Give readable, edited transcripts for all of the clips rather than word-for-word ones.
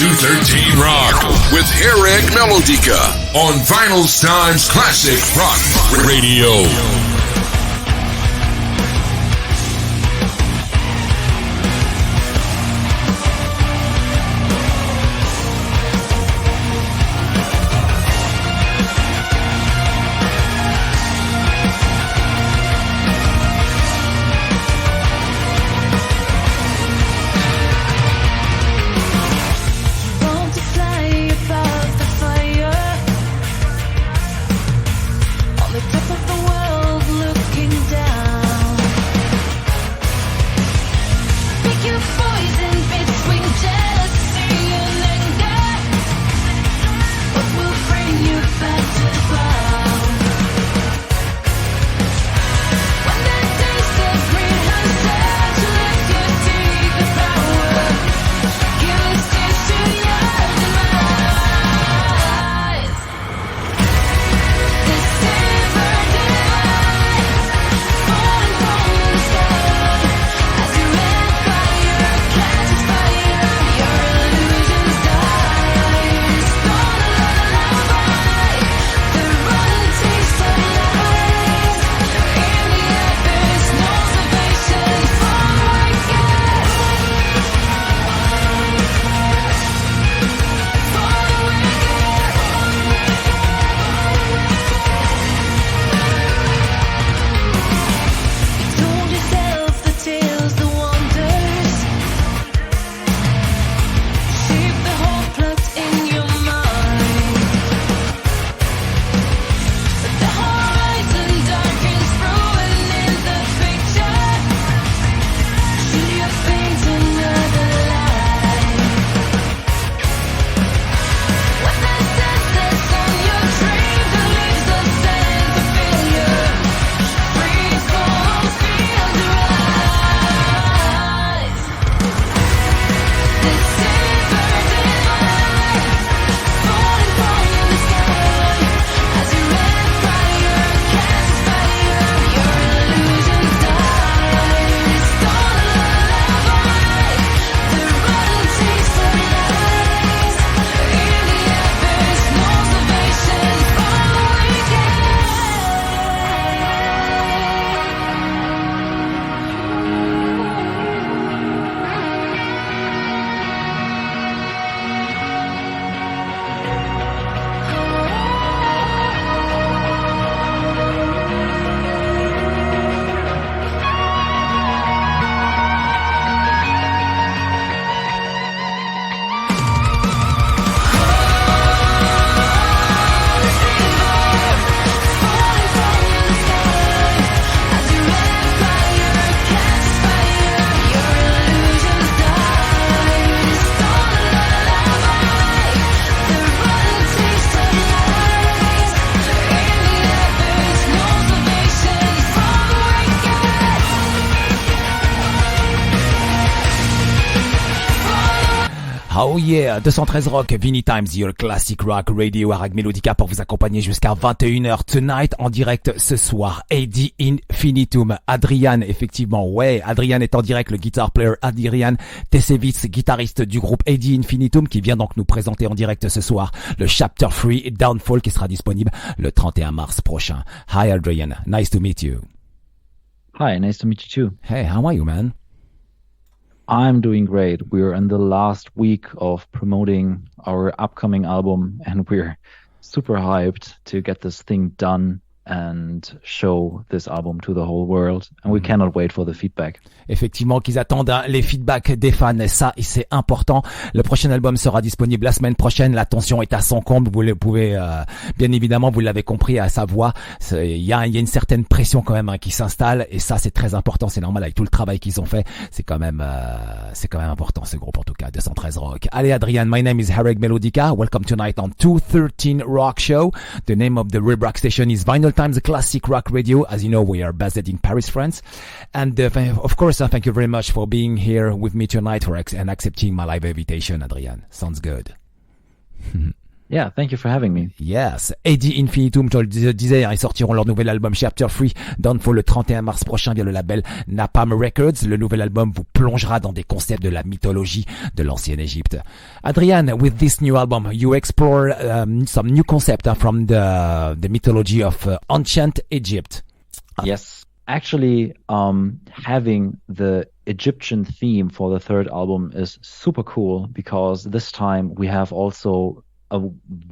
213 Rock with Eric Melodica on Vinylestimes Classic Roc Radio. Oh yeah, 213 Rock, Vinylestimes, your classic rock radio, Arag Melodica pour vous accompagner jusqu'à 21h tonight en direct ce soir. AD Infinitum, Adrian, effectivement, ouais, Adrian est en direct, le guitar player Adrian, Thessenvitz, guitariste du groupe AD Infinitum qui vient donc nous présenter en direct ce soir le Chapter 3 Downfall qui sera disponible le 31 mars prochain. Hi Adrian, nice to meet you. Hi, nice to meet you too. Hey, how are you, man? I'm doing great. We're in the last week of promoting our upcoming album, and we're super hyped to get this thing done and show this album to the whole world. And we cannot wait for the feedback. Effectivement, qu'ils attendent les feedbacks des fans, ça, c'est important. Le prochain album sera disponible la semaine prochaine. La tension est à son comble. Vous le pouvez, bien évidemment, vous l'avez compris à sa voix. Il y a une certaine pression quand même qui s'installe, et ça, c'est très important. C'est normal avec tout le travail qu'ils ont fait. C'est quand même important ce groupe en tout cas. 213 Rock. Allez, Adrian, my name is Eric Melodica. Welcome tonight on 213 Rock Show. The name of the web rock station is Vinylestimes Classic Roc Radio. As you know, we are based in Paris, France, and of course. Thank you very much for being here with me tonight and accepting my live invitation, Adrian. Sounds good. Yeah, thank you for having me. Yes. Eddie Infinitum, je le disais, ils sortiront leur nouvel album Chapter 3 Downfall le 31 mars prochain via le label Napalm Records. Le nouvel album vous plongera dans des concepts de la mythologie de l'ancienne Égypte. Adrian, with this new album, you explore some new concept from the mythology of ancient Egypt. Yes. Actually, having the Egyptian theme for the third album is super cool because this time we have also a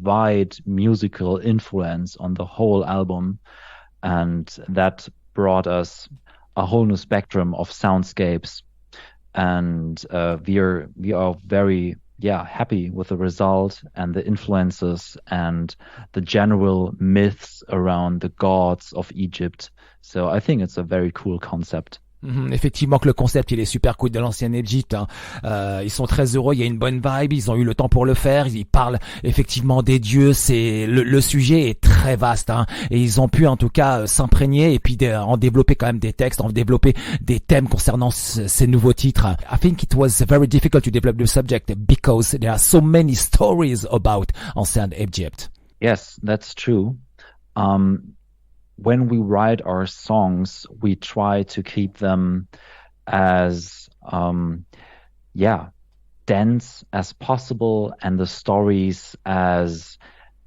wide musical influence on the whole album, and that brought us a whole new spectrum of soundscapes, and we are very happy with the result and the influences and the general myths around the gods of Egypt. So I think it's a very cool concept. Effectivement que le concept il est super cool de l'ancienne Égypte. Ils sont très heureux, il y a une bonne vibe, ils ont eu le temps pour le faire, ils parlent effectivement des dieux, c'est le sujet est très vaste et ils ont pu en tout cas s'imprégner et puis en développer quand même des textes, en développer des thèmes concernant ces nouveaux titres. I think it was very difficult to develop the subject because there are so many stories about ancient Egypt. Yes, that's true. When we write our songs, we try to keep them as, dense as possible and the stories as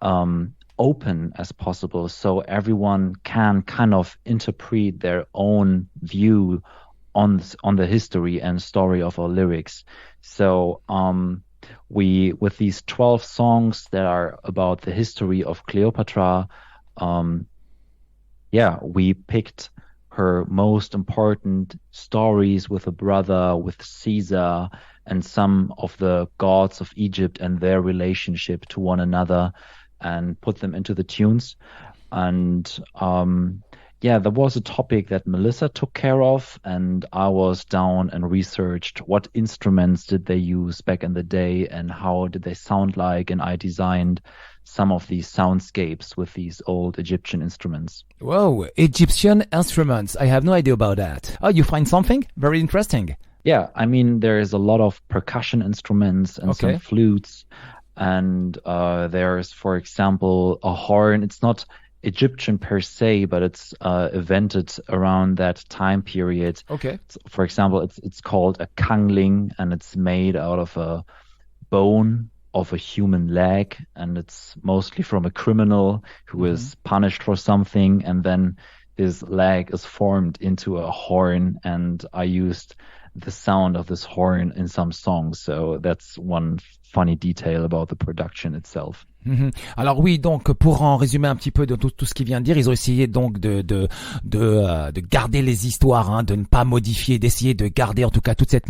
open as possible, so everyone can kind of interpret their own view on the history and story of our lyrics. So we, with these 12 songs that are about the history of Cleopatra, we picked her most important stories with a brother, with Caesar, and some of the gods of Egypt and their relationship to one another, and put them into the tunes. And there was a topic that Melissa took care of, and I was down and researched what instruments did they use back in the day and how did they sound like, and I designed some of these soundscapes with these old Egyptian instruments. Whoa, Egyptian instruments. I have no idea about that. Oh, you find something? Very interesting. Yeah, I mean, there is a lot of percussion instruments and some flutes. And there's, for example, a horn. It's not Egyptian per se, but it's invented around that time period. Okay. For example, it's called a kangling, and it's made out of a bone of a human leg, and it's mostly from a criminal who is punished for something, and then his leg is formed into a horn, and I used the sound of this horn in some songs, so that's one funny detail about the production itself. Alors oui, donc pour en résumer un petit peu de tout ce qu'il vient de dire, ils ont essayé donc de garder les histoires, de ne pas modifier, d'essayer de garder en tout cas toute cette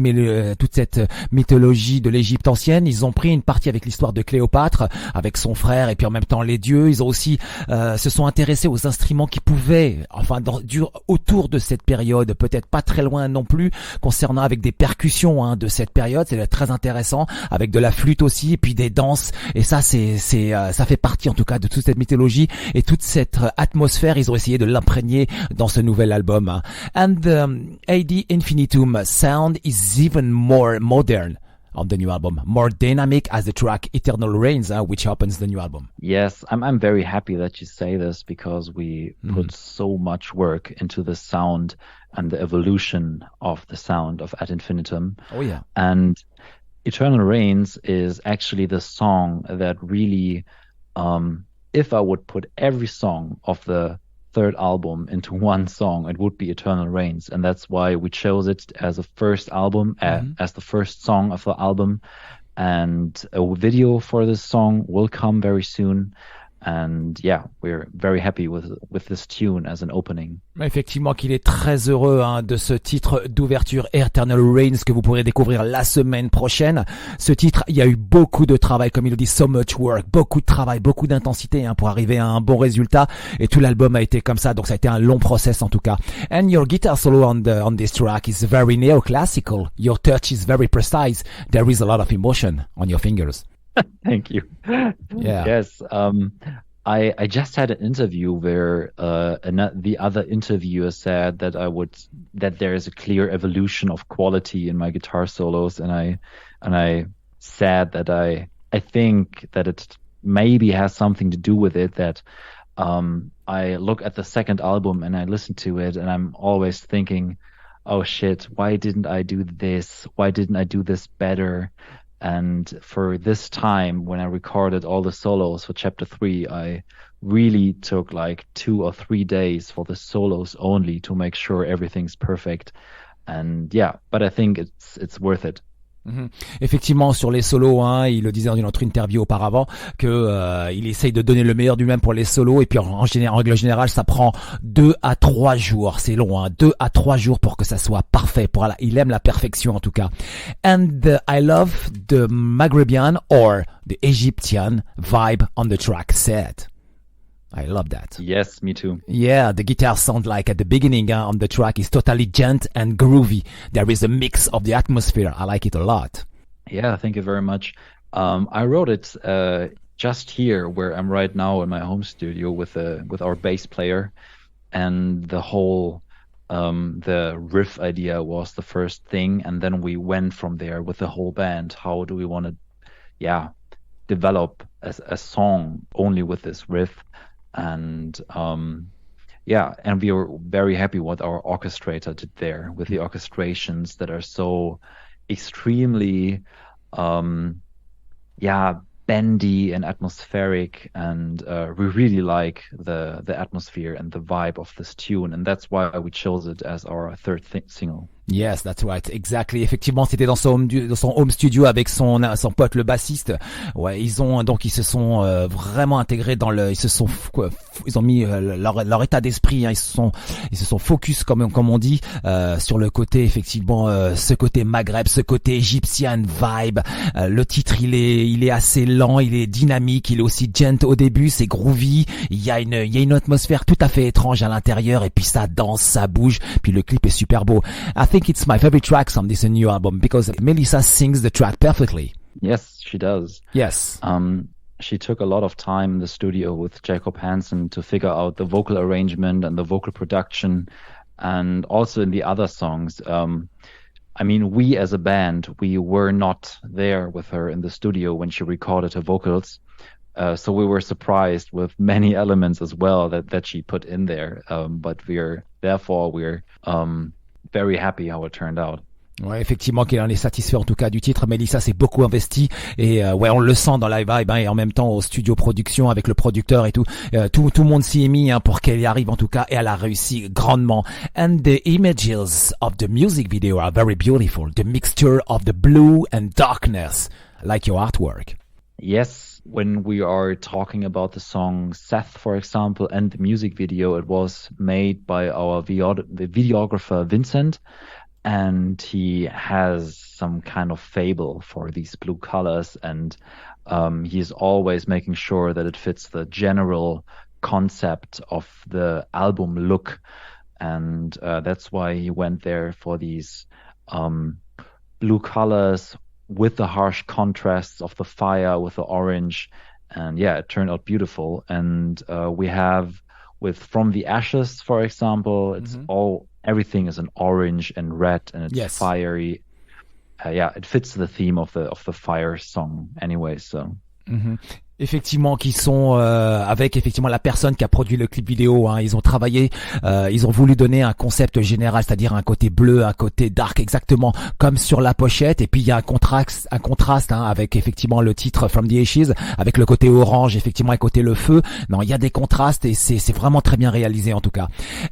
mythologie de l'Égypte ancienne. Ils ont pris une partie avec l'histoire de Cléopâtre, avec son frère et puis en même temps les dieux. Ils ont aussi se sont intéressés aux instruments qui pouvaient, autour de cette période, peut-être pas très loin non plus, concernant avec des percussions de cette période. C'est très intéressant, avec de la flûte aussi et puis des danses. Et ça ça fait partie en tout cas de toute cette mythologie et toute cette atmosphère. Ils ont essayé de l'imprégner dans ce nouvel album. And the AD Infinitum sound is even more modern on the new album, more dynamic as the track Eternal Reigns, which opens the new album. Yes, I'm very happy that you say this because we put so much work into the sound and the evolution of the sound of Ad Infinitum. Oh yeah. And Eternal Reigns is actually the song that really, if I would put every song of the third album into one song, it would be Eternal Reigns. And that's why we chose it as a first album, as the first song of the album. And a video for this song will come very soon. And we're very happy with this tune as an opening. Effectivement qu'il est très heureux de ce titre d'ouverture Eternal Reigns que vous pourrez découvrir la semaine prochaine. Ce titre, il y a eu beaucoup de travail, comme il le dit, so much work, beaucoup de travail, beaucoup d'intensité pour arriver à un bon résultat. Et tout l'album a été comme ça, donc ça a été un long process en tout cas. And your guitar solo on this track is very neoclassical. Your touch is very precise. There is a lot of emotion on your fingers. Thank you. Yeah. Yes. I just had an interview where the other interviewer said that there is a clear evolution of quality in my guitar solos, and I said that I think that maybe has something to do with it that I look at the second album and I listen to it and I'm always thinking, oh shit, why didn't I do this? Why didn't I do this better? And for this time, when I recorded all the solos for chapter 3, I really took like 2 or 3 days for the solos only to make sure everything's perfect. And yeah, but I think it's worth it. Effectivement, sur les solos, hein, il le disait dans une autre interview auparavant que il essaye de donner le meilleur du même pour les solos, et puis en règle générale, ça prend 2 à 3 jours. C'est long, hein, 2 à 3 jours pour que ça soit parfait. Il aime la perfection en tout cas. And I love the Maghrebian or the Egyptian vibe on the track set. I love that. Yes, me too. Yeah, the guitar sound like at the beginning on the track is totally gent and groovy. There is a mix of the atmosphere. I like it a lot. Yeah, thank you very much. I wrote it just here where I'm right now in my home studio with our bass player, and the whole the riff idea was the first thing, and then we went from there with the whole band. How do we want to, develop a song only with this riff? And and we were very happy what our orchestrator did there with the orchestrations that are so extremely bendy and atmospheric, and we really like the atmosphere and the vibe of this tune, and that's why we chose it as our third single. Yes, that's right, exactly. Effectivement, c'était dans son home studio avec son pote le bassiste. Ouais, ils se sont vraiment intégrés ils ont mis leur état d'esprit, hein, ils se sont focus comme on dit sur le côté, effectivement, ce côté Maghreb, ce côté Egyptian vibe. Le titre, il est assez lent, il est dynamique, il est aussi gent au début, c'est groovy. Il y a une atmosphère tout à fait étrange à l'intérieur, et puis ça danse, ça bouge, puis le clip est super beau. I think it's my favorite tracks on this new album because Melissa sings the track perfectly. Yes, she does. Yes. She took a lot of time in the studio with Jacob Hansen to figure out the vocal arrangement and the vocal production, and also in the other songs. I mean, we as a band, we were not there with her in the studio when she recorded her vocals. So we were surprised with many elements as well that she put in there. But we're very happy how it turned out. Ouais, effectivement, qu'il en est satisfait en tout cas du titre. Melissa s'est beaucoup investie, et on le sent dans la vibe, hein, et en même temps au studio production avec le producteur et tout. Tout le monde s'y est mis, hein, pour qu'elle y arrive en tout cas, et elle a réussi grandement. And the images of the music video are very beautiful. The mixture of the blue and darkness, like your artwork. Yes, when we are talking about the song Seth, for example, and the music video, it was made by our videographer Vincent, and he has some kind of fable for these blue colors, and he's always making sure that it fits the general concept of the album look, and that's why he went there for these blue colors with the harsh contrasts of the fire with the orange, and it turned out beautiful. And we have with From the Ashes, for example, it's everything is an orange and red, and it's fiery. It fits the theme of the fire song anyway. So. Effectivement, qui sont avec effectivement la personne qui a produit le clip vidéo, hein. Ils ont travaillé, ils ont voulu donner un concept général, c'est-à-dire un côté bleu, un côté dark, exactement comme sur la pochette. Et puis il y a un contraste, hein, avec effectivement le titre From the Ashes, avec le côté orange, effectivement, et côté le feu. Non, il y a des contrastes, et c'est vraiment très bien réalisé en tout cas.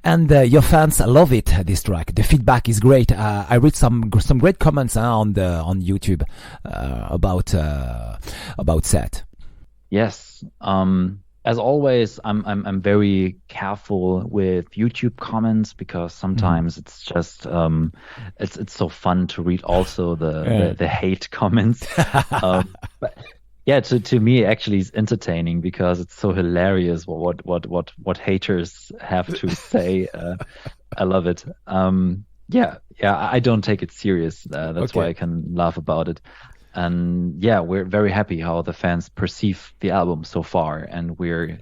And your fans love it, this track. The feedback is great. I read some great comments, hein, on YouTube about Seth. Yes. As always, I'm very careful with YouTube comments, because sometimes it's just it's so fun to read also the hate comments. But to me actually it's entertaining, because it's so hilarious what haters have to say. I love it. I don't take it serious. That's why I can laugh about it. And we're very happy how the fans perceive the album so far, and we're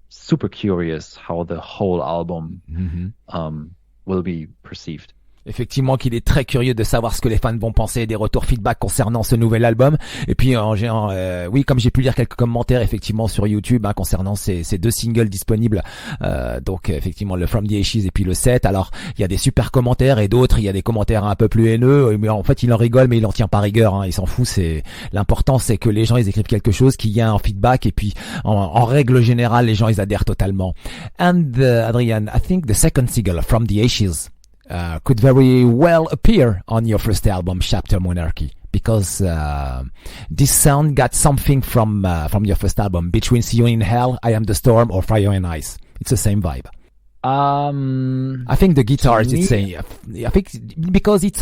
super curious how the whole album will be perceived. Effectivement, qu'il est très curieux de savoir ce que les fans vont penser, des retours feedback concernant ce nouvel album. Et puis, oui, comme j'ai pu lire quelques commentaires effectivement sur YouTube concernant ces deux singles disponibles, donc effectivement le From the Ashes et puis le 7. Alors, il y a des super commentaires et d'autres, il y a des commentaires un peu plus haineux. Mais en fait, il en rigole, mais il en tient pas rigueur. Il s'en fout. L'important, c'est que les gens ils écrivent quelque chose, qu'il y a un feedback et puis en règle générale, les gens ils adhèrent totalement. And Adrian, I think the second single From the Ashes could very well appear on your first album, Chapter Monarchy, because this sound got something from your first album, Between See You in Hell, I Am the Storm, or Fire and Ice. It's the same vibe. I think the guitars, I think because it's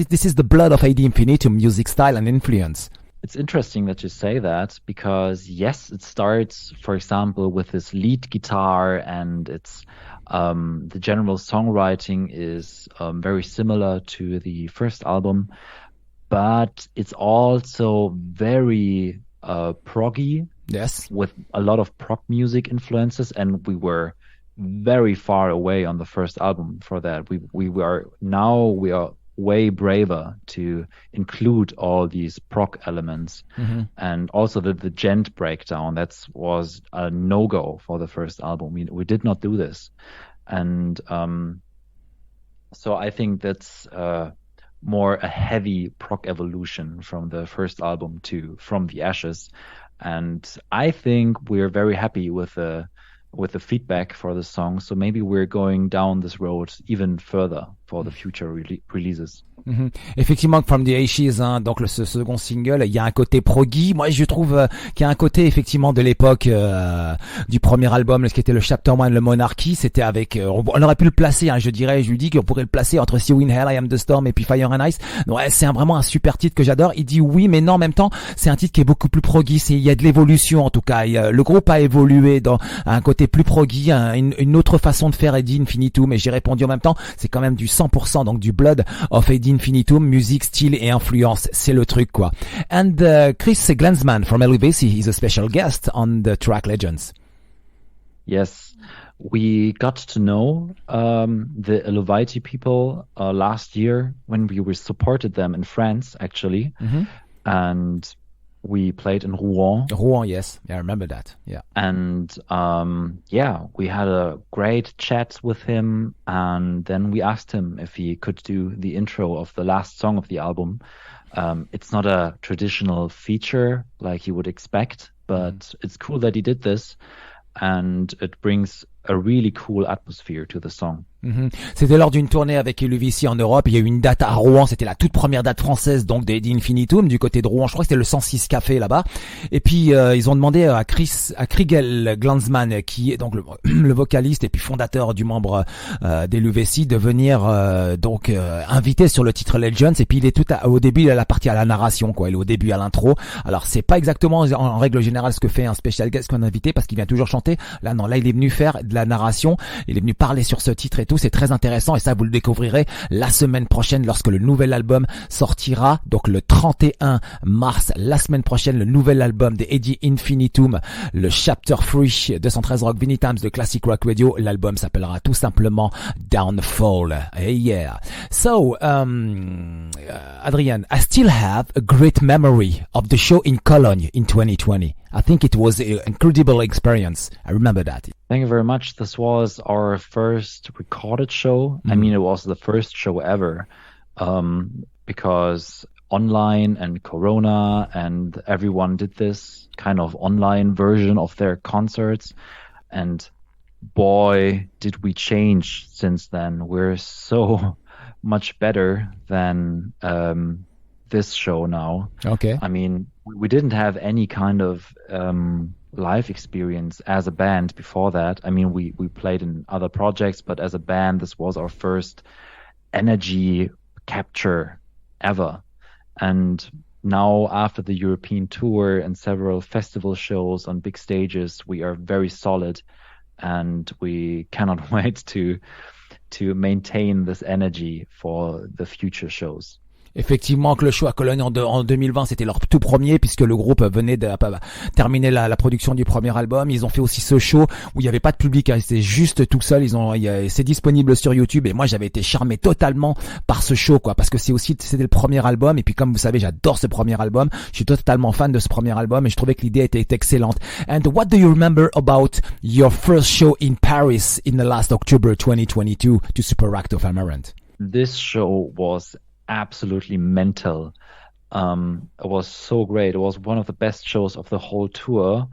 this is the blood of AD Infinitum music style and influence. It's interesting that you say that because yes, it starts, for example, with this lead guitar, and it's the general songwriting is very similar to the first album, but it's also very proggy. Yes, with a lot of prog music influences, and we were very far away on the first album for that. We are way braver to include all these prog elements, and also the gent breakdown. That was a no-go for the first album. We did not do this, and so I think that's more a heavy prog evolution from the first album to From the Ashes, and I think we're very happy with the feedback for the song. So maybe we're going down this road even further for the future releases. Effectivement, From the Ashes, donc ce second single, il y a un côté proggy. Moi, je trouve qu'il y a un côté effectivement de l'époque du premier album, ce qui était le Chapter 1, le Monarchy. C'était avec, on aurait pu le placer, je lui dis qu'on pourrait le placer entre See You in Hell, I Am the Storm et puis Fire and Ice. Donc, ouais, c'est vraiment un super titre que j'adore. Il dit oui, mais non, en même temps, c'est un titre qui est beaucoup plus proggy. Il y a de l'évolution en tout cas. Le groupe a évolué dans un côté plus proggy, une autre façon de faire AD Infinitum. Mais j'ai répondu en même temps, c'est quand même du 100%, donc du blood of AD Infinitum, musique, style et influence, c'est le truc quoi. And Chris Glanzmann from Elevasi is a special guest on the track Legends. Yes, we got to know the Elevati people last year when we supported them in France actually, and we played in Rouen. Rouen, yes. Yeah, I remember that. Yeah. And we had a great chat with him, and then we asked him if he could do the intro of the last song of the album. It's not a traditional feature like you would expect, but it's cool that he did this, and it brings a really cool atmosphere to the song. C'était lors d'une tournée avec Elevasi en Europe. Il y a eu une date à Rouen. C'était la toute première date française, donc d'AD Infinitum, du côté de Rouen. Je crois que c'était le 106 Café là-bas. Et puis, ils ont demandé à Chrigel Glanzmann, qui est donc le vocaliste et puis fondateur du membre d'Elevasi, de venir invité sur le titre Legends. Et puis, il est au début, il a la partie à la narration, quoi. Il est au début à l'intro. Alors, c'est pas exactement en règle générale ce que fait un special guest qu'on a invité, parce qu'il vient toujours chanter. Là, non, là, il est venu faire de la narration. Il est venu parler sur ce titre et tout. C'est très intéressant, et ça vous le découvrirez la semaine prochaine lorsque le nouvel album sortira. Donc le 31 mars, la semaine prochaine, le nouvel album des AD Infinitum, le Chapter 3 213 Roc Vinylestimes de Classic Roc Radio. L'album s'appellera tout simplement Downfall. Hey yeah. So Adrian, I still have a great memory of the show in Cologne in 2020. I think it was an incredible experience. I remember that. Thank you very much. This was our first recorded show. I mean, it was the first show ever, because online and Corona and everyone did this kind of online version of their concerts. And boy, did we change since then. We're so much better than this show now. Okay. I mean, we didn't have any kind of live experience as a band before that. I mean, we played in other projects, but as a band, this was our first energy capture ever. And now, after the European tour and several festival shows on big stages, we are very solid, and we cannot wait to maintain this energy for the future shows. Effectivement, que le show à Cologne en 2020, c'était leur tout premier, puisque le groupe venait de terminer la production du premier album. Ils ont fait aussi ce show où il n'y avait pas de public, hein, c'était juste tout seul. C'est disponible sur YouTube, et moi j'avais été charmé totalement par ce show, quoi, parce que c'était le premier album, et puis comme vous savez, j'adore ce premier album. Je suis totalement fan de ce premier album, et je trouvais que l'idée était excellente. And what do you remember about your first show in Paris in the last October 2022 to Super Roc of Amarant? This show was absolutely mental. It was so great. It was one of the best shows of the whole tour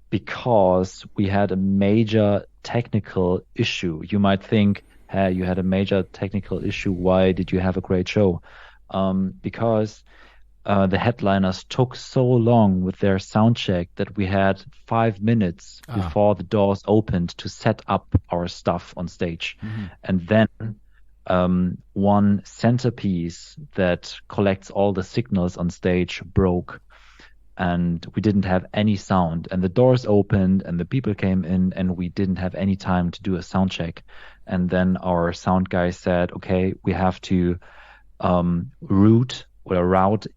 because we had a major technical issue. You might think, hey, you had a major technical issue. Why did you have a great show? Because the headliners took so long with their sound check that we had 5 minutes before the doors opened to set up our stuff on stage. Mm-hmm. And then one centerpiece that collects all the signals on stage broke, and we didn't have any sound, and the doors opened and the people came in, and we didn't have any time to do a sound check. And then our sound guy said, okay, we have to route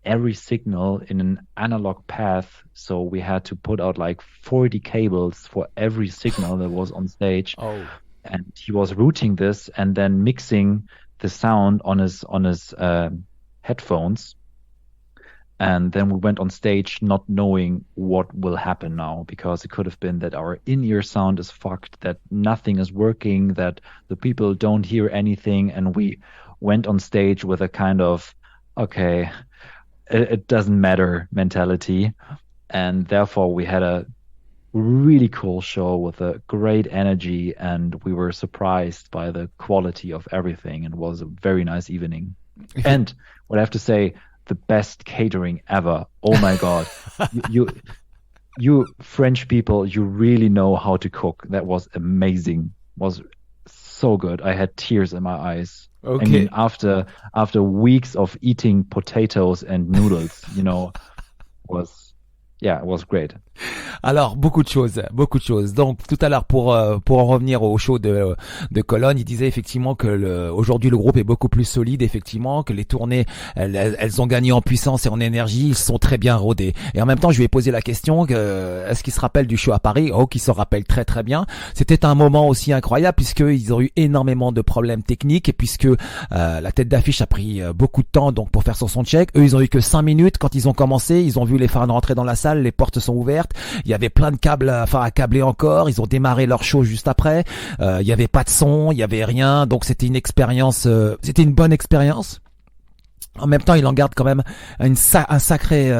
every signal in an analog path. So we had to put out like 40 cables for every signal that was on stage. Oh. And he was routing this and then mixing the sound on his headphones. And then we went on stage not knowing what will happen now, because it could have been that our in-ear sound is fucked, that nothing is working, that the people don't hear anything. And we went on stage with a kind of, okay, it doesn't matter mentality. And therefore we had a really cool show with a great energy, and we were surprised by the quality of everything. It was a very nice evening. And what I have to say, the best catering ever. Oh my God. you French people, you really know how to cook. That was amazing. Was so good. I had tears in my eyes. Okay. I mean, after weeks of eating potatoes and noodles, it was great. Alors beaucoup de choses. Donc tout à l'heure pour en revenir au show de Cologne, il disait effectivement que aujourd'hui le groupe est beaucoup plus solide, effectivement, que les tournées elles ont gagné en puissance et en énergie, ils sont très bien rodés. Et en même temps, je lui ai posé la question est-ce qu'il se rappelle du show à Paris? Oh, qu'il se rappelle très très bien. C'était un moment aussi incroyable puisqu'ils ont eu énormément de problèmes techniques et puisque la tête d'affiche a pris beaucoup de temps donc pour faire son soundcheck. Eux, ils ont eu que 5 minutes quand ils ont commencé, ils ont vu les fans rentrer dans la salle, les portes sont ouvertes. Il y avait plein de câbles à câbler encore. Ils ont démarré leur show juste après. Il y avait pas de son, il y avait rien. Donc c'était une expérience, c'était une bonne expérience. En même temps, il en garde quand même un sacré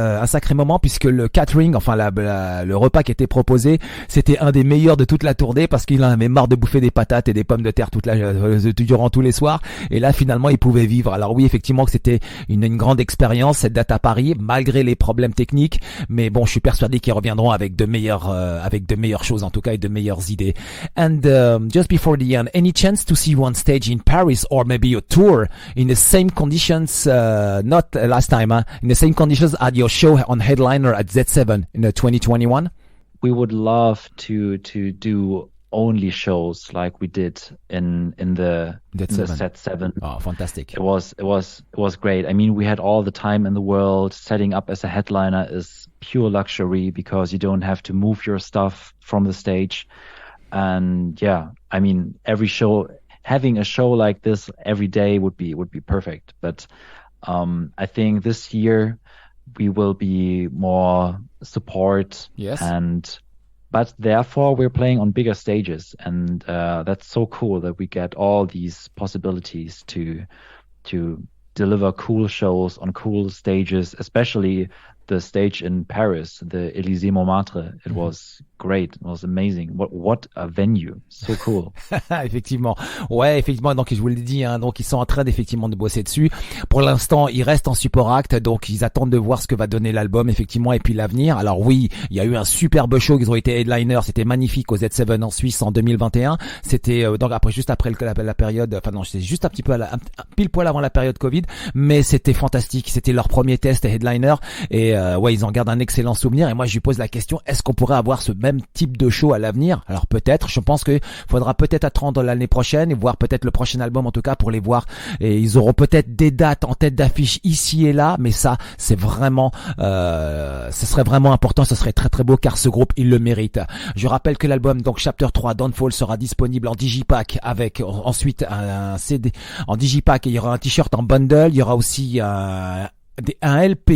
moment puisque le catering, enfin le repas qui était proposé, c'était un des meilleurs de toute la tournée parce qu'il en avait marre de bouffer des patates et des pommes de terre durant tous les soirs. Et là, finalement, il pouvait vivre. Alors oui, effectivement, que c'était une grande expérience cette date à Paris, malgré les problèmes techniques. Mais bon, je suis persuadé qu'ils reviendront avec de meilleures choses en tout cas et de meilleures idées. And just before the end, any chance to see you on stage in Paris or maybe a tour in the same conditions? Not last time, in the same conditions at your show on headliner at Z7 in 2021? We would love to do only shows like we did in the set 7. Oh, fantastic. It was great. I mean, we had all the time in the world. Setting up as a headliner is pure luxury because you don't have to move your stuff from the stage. And yeah, I mean, having a show like this every day would be perfect. But I think this year we will be more support. Yes. But therefore we're playing on bigger stages, and that's so cool that we get all these possibilities to deliver cool shows on cool stages, especially the stage in Paris, the Élysée Montmartre. It was great. It was amazing. What a venue. So cool. Effectivement. Ouais, effectivement. Donc, je vous l'ai dit, donc, ils sont en train d'effectivement de bosser dessus. Pour l'instant, ils restent en support act. Donc, ils attendent de voir ce que va donner l'album, effectivement, et puis l'avenir. Alors oui, il y a eu un superbe show. Ils ont été headliner. C'était magnifique au Z7 en Suisse en 2021. C'était, donc juste après la période, enfin non, c'était juste un petit peu pile poil avant la période Covid. Mais c'était fantastique. C'était leur premier test headliner. Et, ouais, ils en gardent un excellent souvenir. Et moi, je lui pose la question, est-ce qu'on pourrait avoir ce même même type de show à l'avenir. Alors peut-être, je pense que faudra peut-être attendre l'année prochaine et voir peut-être le prochain album en tout cas pour les voir. Et ils auront peut-être des dates en tête d'affiche ici et là, mais ça, c'est vraiment, ce serait vraiment important, ce serait très très beau car ce groupe, il le mérite. Je rappelle que l'album, donc Chapter 3, Downfall, sera disponible en digipack avec ensuite un CD en digipack et il y aura un t-shirt en bundle, il y aura aussi un LP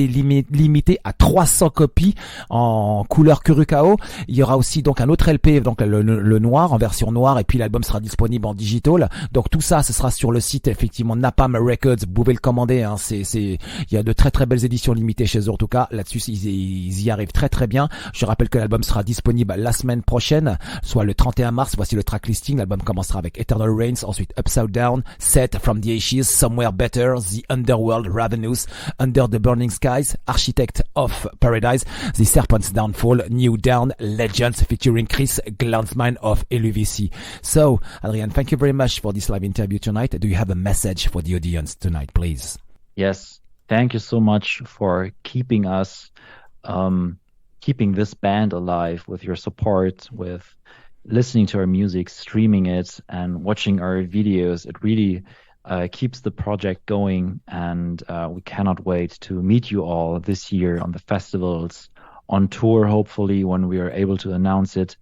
limité à 300 copies en couleur Curacao. Il y aura aussi donc un autre LP, donc le noir en version noire, et puis l'album sera disponible en digital. Donc tout ça, ce sera sur le site effectivement Napalm Records. Vous pouvez le commander. Hein. Il y a de très très belles éditions limitées chez eux. En tout cas, là-dessus, ils y arrivent très très bien. Je rappelle que l'album sera disponible la semaine prochaine, soit le 31 mars. Voici le track listing. L'album commencera avec Eternal Rains, ensuite Upside Down, Seth, From the Ashes, Somewhere Better, The Underworld, Ravenous, Under the Burning Skies, Architect of Paradise, The Serpent's Downfall, New Down, Legends featuring Chris Glanzmann of LUVC. So, Adrian, thank you very much for this live interview tonight. Do you have a message for the audience tonight, please? Yes, thank you so much for keeping us, keeping this band alive with your support, with listening to our music, streaming it, and watching our videos. It really keeps the project going, and we cannot wait to meet you all this year on the festivals, on tour, hopefully, when we are able to announce it.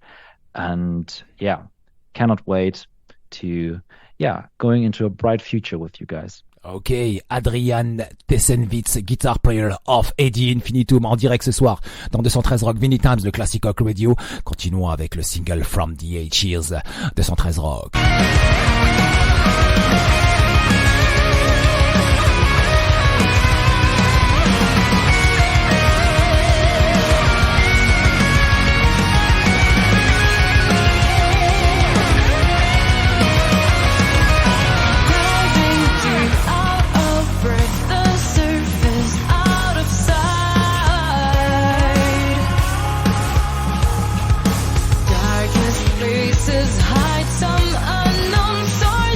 And yeah, cannot wait to, going into a bright future with you guys. Ok, Adrian Thessenvitz, guitar player of Infinitum, en direct ce soir dans 213 Roc, Vinylestimes, le Classic Roc Radio. Continuons avec le single From the Ashes, 213 Roc. Places hide some unknown source.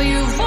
know you've